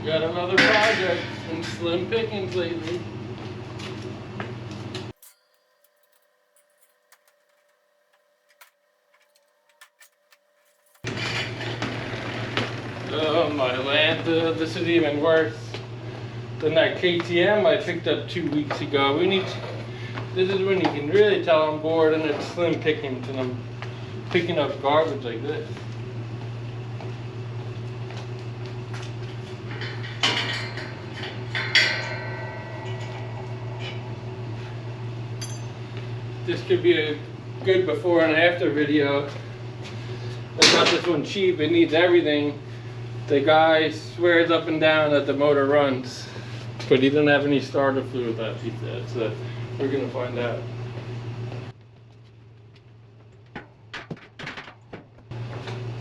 Got another project in slim pickings lately. Oh my Atlanta, this is even worse than that KTM I picked up 2 weeks ago. This is when you can really tell I'm bored and it's slim pickings and I'm picking up garbage like this. This could be a good before and after video. I got this one cheap, it needs everything. The guy swears up and down that the motor runs, but he doesn't have any starter fluid left, he said, so we're gonna find out.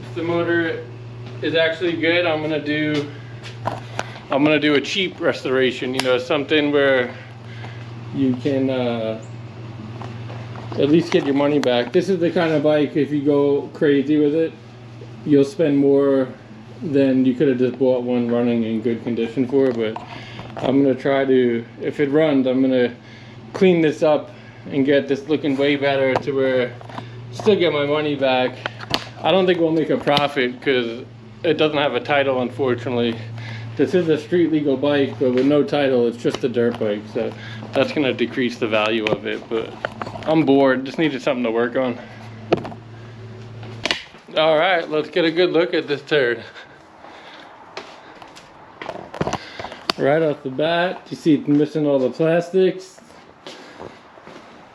If the motor is actually good, I'm gonna do a cheap restoration, you know, something where you can at least get your money back. This is the kind of bike, if you go crazy with it, you'll spend more than you could have just bought one running in good condition for. But I'm gonna try to, if it runs, I'm gonna clean this up and get this looking way better to where I still get my money back. I don't think we'll make a profit because it doesn't have a title, unfortunately. This is a street legal bike, but with no title, it's just a dirt bike, so that's gonna decrease the value of it. But I'm bored, just needed something to work on. All right, let's get a good look at this turd. Right off the bat, you see it's missing all the plastics.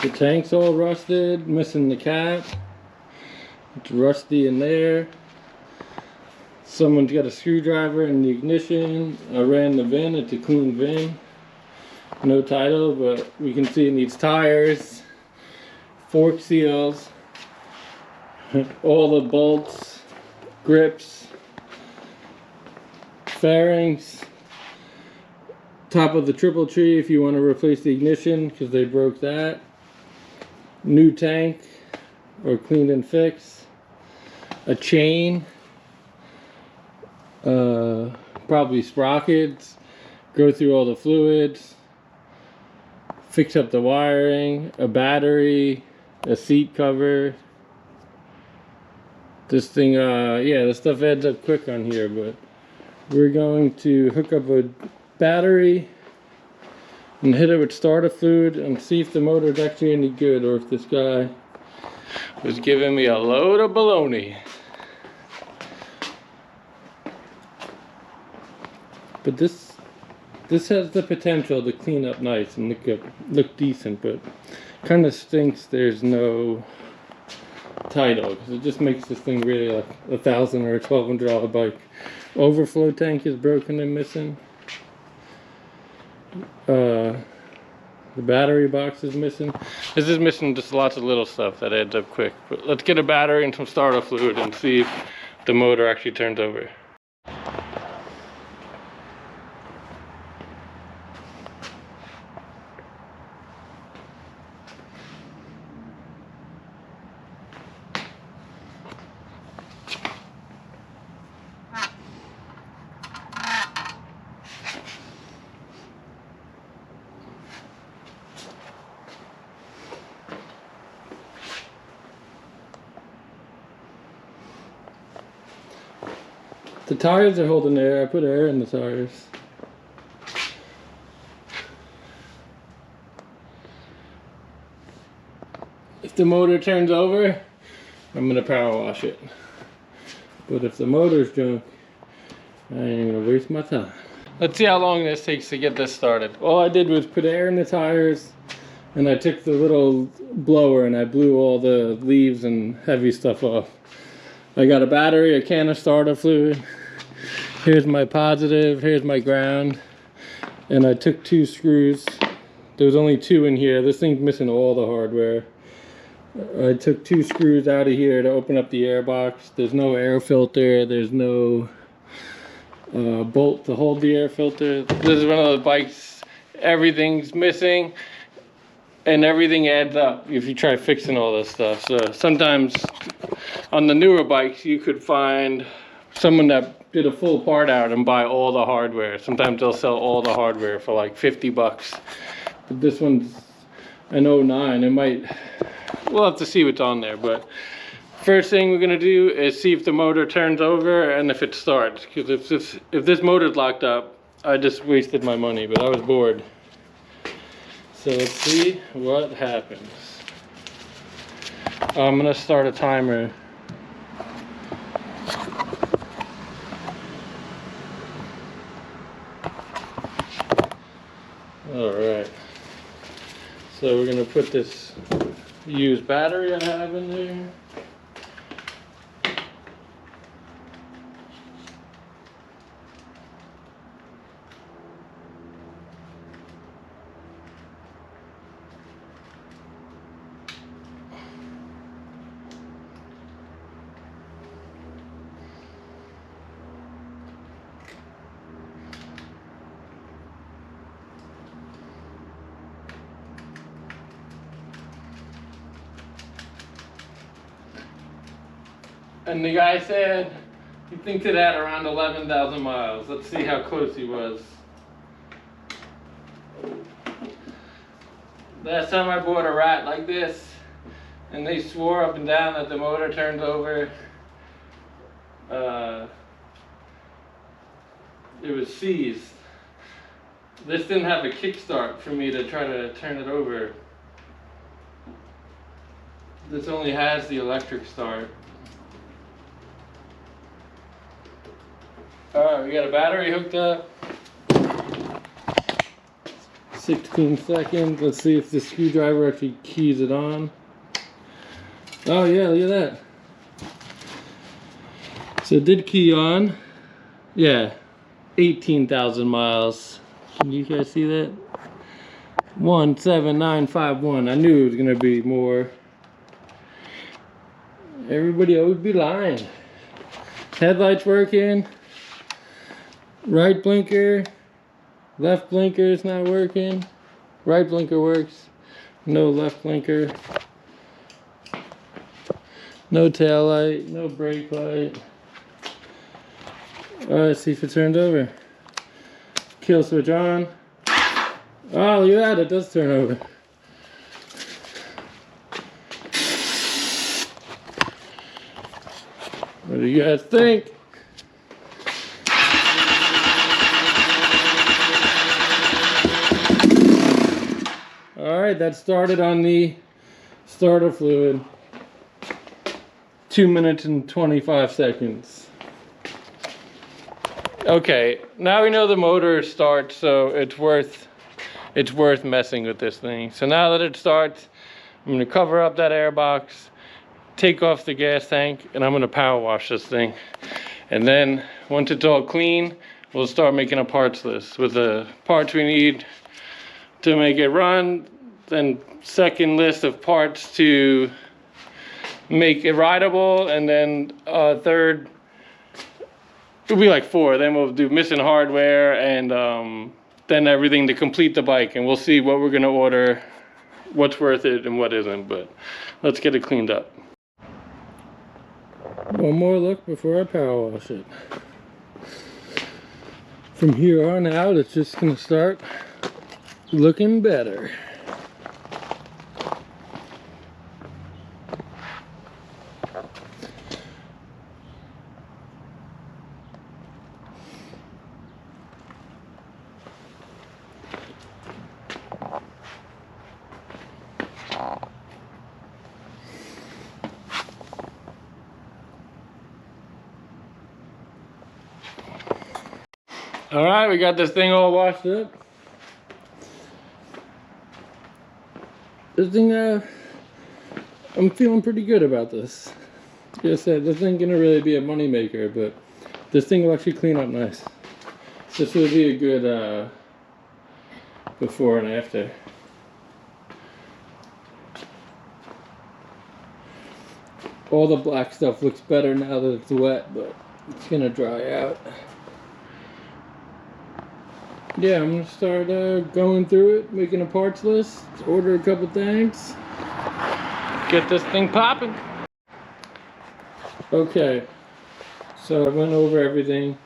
The tank's all rusted, missing the cap. It's rusty in there. Someone's got a screwdriver in the ignition. I ran the VIN, it's a clean VIN. No title, but we can see it needs tires, fork seals, all the bolts, grips, fairings, top of the triple tree if you want to replace the ignition because they broke that, new tank or clean and fix, a chain, probably sprockets, go through all the fluids, fix up the wiring, a battery, a seat cover. This thing, yeah, this stuff adds up quick on here, but we're going to hook up a battery and hit it with starter fluid and see if the motor is actually any good or if this guy was giving me a load of baloney. But this has the potential to clean up nice and look decent, but kind of stinks there's no title because it just makes this thing really like $1,000 or $1,200 bike. Overflow tank is broken and missing. The battery box is missing. This is missing just lots of little stuff that adds up quick. But let's get a battery and some starter fluid and see if the motor actually turns over. The tires are holding air. I put air in the tires. If the motor turns over, I'm gonna power wash it. But if the motor's junk, I ain't gonna waste my time. Let's see how long this takes to get this started. All I did was put air in the tires and I took the little blower and I blew all the leaves and heavy stuff off. I got a battery, a can of starter fluid. Here's my positive, here's my ground. And I took 2 screws. There was only 2 in here. This thing's missing all the hardware. I took 2 screws out of here to open up the air box. There's no air filter. There's no bolt to hold the air filter. This is one of those bikes, everything's missing and everything adds up if you try fixing all this stuff. So sometimes on the newer bikes you could find someone that did a full part out and buy all the hardware. Sometimes they'll sell all the hardware for like 50 bucks. But this one's an 09. It might, we'll have to see what's on there. But first thing we're gonna do is see if the motor turns over and if it starts. Because if this motor's locked up, I just wasted my money, but I was bored. So let's see what happens. I'm gonna start a timer. All right. So we're gonna put this used battery I have in there. And the guy said he thinks it had around 11,000 miles. Let's see how close he was. Last time I bought a rat like this, and they swore up and down that the motor turns over. It was seized. This didn't have a kickstart for me to try to turn it over. This only has the electric start. Alright, we got a battery hooked up. 16 seconds. Let's see if the screwdriver actually keys it on. Oh yeah, look at that. So it did key on. Yeah, 18,000 miles. Can you guys see that? 17951. I knew it was gonna be more. Everybody always be lying. Headlights working. Right blinker, left blinker is not working. Right blinker works. No left blinker. No tail light, no brake light. Alright, see if it turns over. Kill switch on. Oh, look at that, it does turn over. What do you guys think? Alright, that started on the starter fluid. 2 minutes and 25 seconds. Okay, now we know the motor starts, so it's worth messing with this thing. So now that it starts, I'm gonna cover up that air box, take off the gas tank, and I'm gonna power wash this thing. And then once it's all clean, we'll start making a parts list with the parts we need to make it run, then second list of parts to make it rideable, and then third, it'll be like 4. Then we'll do missing hardware, and then everything to complete the bike, and we'll see what we're gonna order, what's worth it and what isn't. But let's get it cleaned up. One more look before I power wash it. From here on out, it's just gonna start looking better. All right, we got this thing all washed up. This thing, I'm feeling pretty good about this. Like I said, this ain't gonna really be a money maker, but this thing will actually clean up nice. This will be a good before and after. All the black stuff looks better now that it's wet, but it's gonna dry out. Yeah, I'm gonna start going through it, making a parts list, order a couple things, get this thing popping. Okay, So I went over everything,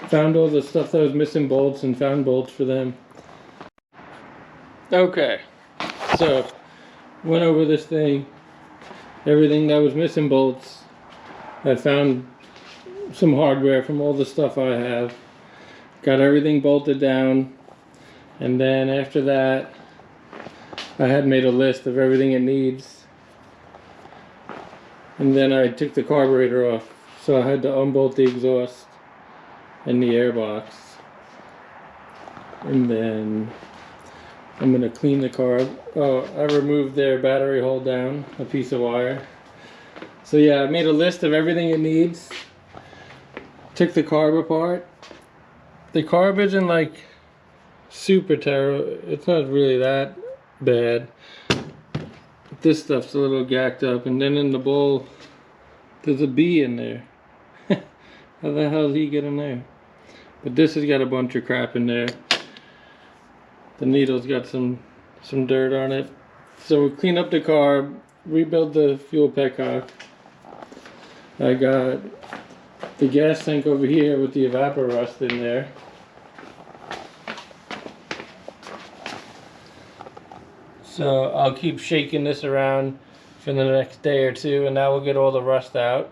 found all the stuff that was missing bolts and found bolts for them. Okay, so went over this thing, everything that was missing bolts. I found some hardware from all the stuff I have, got everything bolted down, and then after that I had made a list of everything it needs, and then I took the carburetor off, so I had to unbolt the exhaust and the airbox, and then I'm going to clean the carb. Oh, I removed their battery hold down, a piece of wire. So yeah, I made a list of everything it needs. Took the carb apart. The carb isn't like super terrible. It's not really that bad. This stuff's a little gacked up, and then in the bowl there's a bee in there. How the hell did he get in there? But this has got a bunch of crap in there. The needle's got some dirt on it. So we'll clean up the carb, rebuild the fuel petcock. I got the gas tank over here with the evapor rust in there. So I'll keep shaking this around for the next day or two, and that will get all the rust out.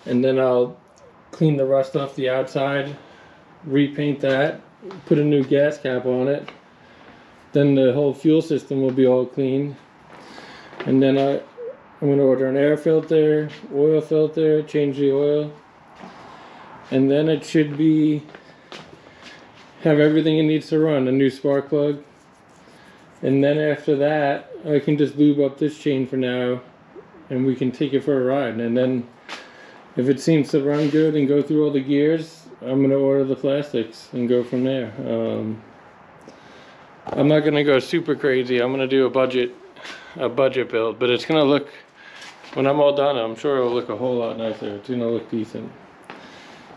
And then I'll clean the rust off the outside, repaint that, put a new gas cap on it. Then the whole fuel system will be all clean. And then I'm going to order an air filter, oil filter, change the oil. And then it should have everything it needs to run, a new spark plug. And then after that, I can just lube up this chain for now, and we can take it for a ride. And then if it seems to run good and go through all the gears, I'm going to order the plastics and go from there. I'm not going to go super crazy. I'm going to do a budget build, but it's going to look, when I'm all done, I'm sure it'll look a whole lot nicer. It's going to look decent.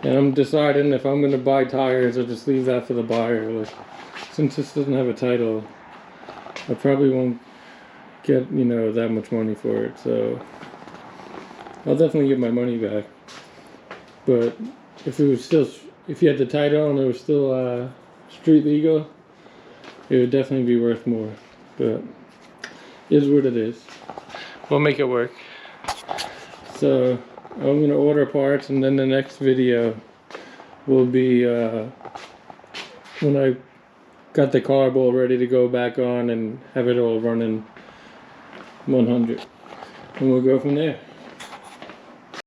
And I'm deciding if I'm going to buy tires or just leave that for the buyer. Like, since this doesn't have a title, I probably won't get, you know, that much money for it. So I'll definitely get my money back. But if you had the title and it was still street legal, it would definitely be worth more. But it is what it is. We'll make it work. So I'm gonna order parts, and then the next video will be when I got the carb all ready to go back on and have it all running 100, and we'll go from there.